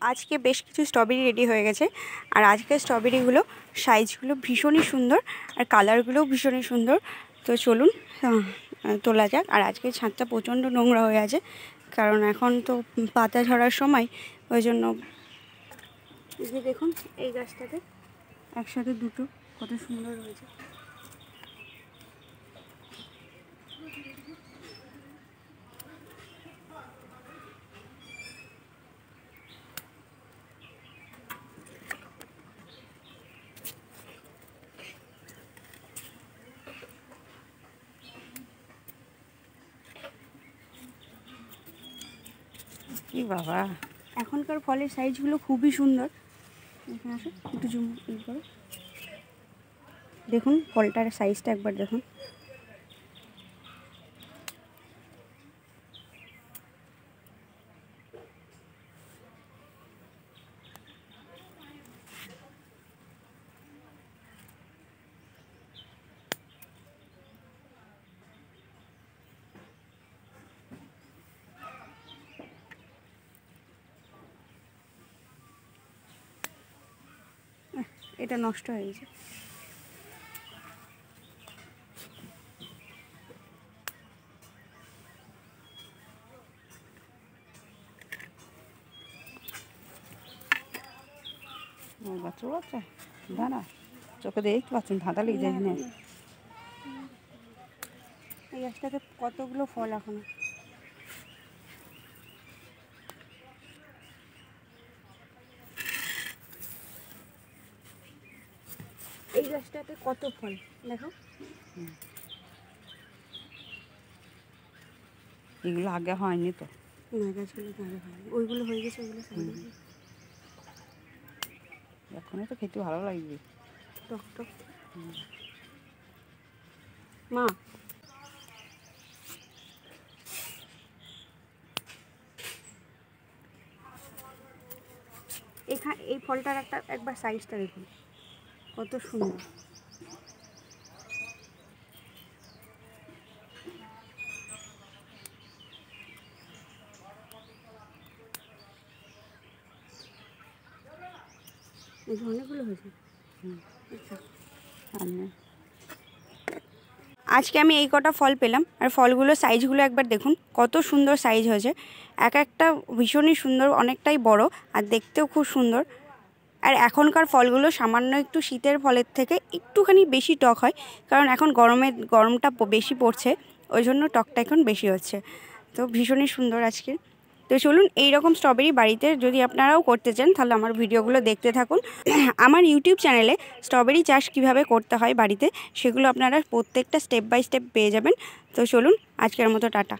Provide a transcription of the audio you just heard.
আজকে বেশ কিছু স্ট্রবেরি রেডি হয়ে গেছে। আর আজকে স্ট্রবেরিগুলো সাইজগুলো ভীষণই সুন্দর আর কালারগুলোও ভীষণই সুন্দর। তো চলুন তোলা যাক। আর আজকে ছাদটা প্রচণ্ড নোংরা হয়ে আছে, কারণ এখন তো পাতা ঝরার সময়, ওই জন্য। এই যে দেখুন, এই গাছটাতে একসাথে দুটো কত সুন্দর হয়েছে। কি বাবা, এখনকার ফলের সাইজগুলো খুবই সুন্দর। এখানে আসো, একটু জুম করো, দেখুন ফলটার সাইজটা একবার দেখুন। এটা নষ্ট হয়ে গেছে। বাচ্চা বাচ্চা দাঁড়া, চোখে দেখতে পাচ্ছেন ধাঁধা লেগে যায় না। এই গাছটাতে কতগুলো ফল এখনো। এই গাছটাতে কত ফল দেখো। এগুলো আগে হয়নি তো। না, গাছগুলো আগে হয়নি, ওইগুলো হয়ে গেছে, ওইগুলো এখনই তো খেতে ভালো লাগবে, টক টক। মা, এখানে এই ফলটার একবার সাইজটা দেখুন কত সুন্দর। এই অনেকগুলো হয়েছে। আজকে আমি এই কটা ফল পেলাম, আর ফলগুলো সাইজগুলো একবার দেখুন কত সুন্দর সাইজ হয়েছে। এক একটা ভীষণই সুন্দর, অনেকটাই বড়, আর দেখতেও খুব সুন্দর। আর এখনকার ফলগুলো সামান্য একটু শীতের ফলের থেকে একটুখানি বেশি টক হয়, কারণ এখন গরমটা বেশি পড়ছে, ওই জন্য টকটা এখন বেশি হচ্ছে। তো ভীষণই সুন্দর আজকে। তো চলুন, এইরকম স্ট্রবেরি বাড়িতে যদি আপনারাও করতে চান, তাহলে আমার ভিডিওগুলো দেখতে থাকুন। আমার ইউটিউব চ্যানেলে স্ট্রবেরি চাষ কিভাবে করতে হয় বাড়িতে, সেগুলো আপনারা প্রত্যেকটা স্টেপ বাই স্টেপ পেয়ে যাবেন। তো চলুন, আজকের মতো টাটা।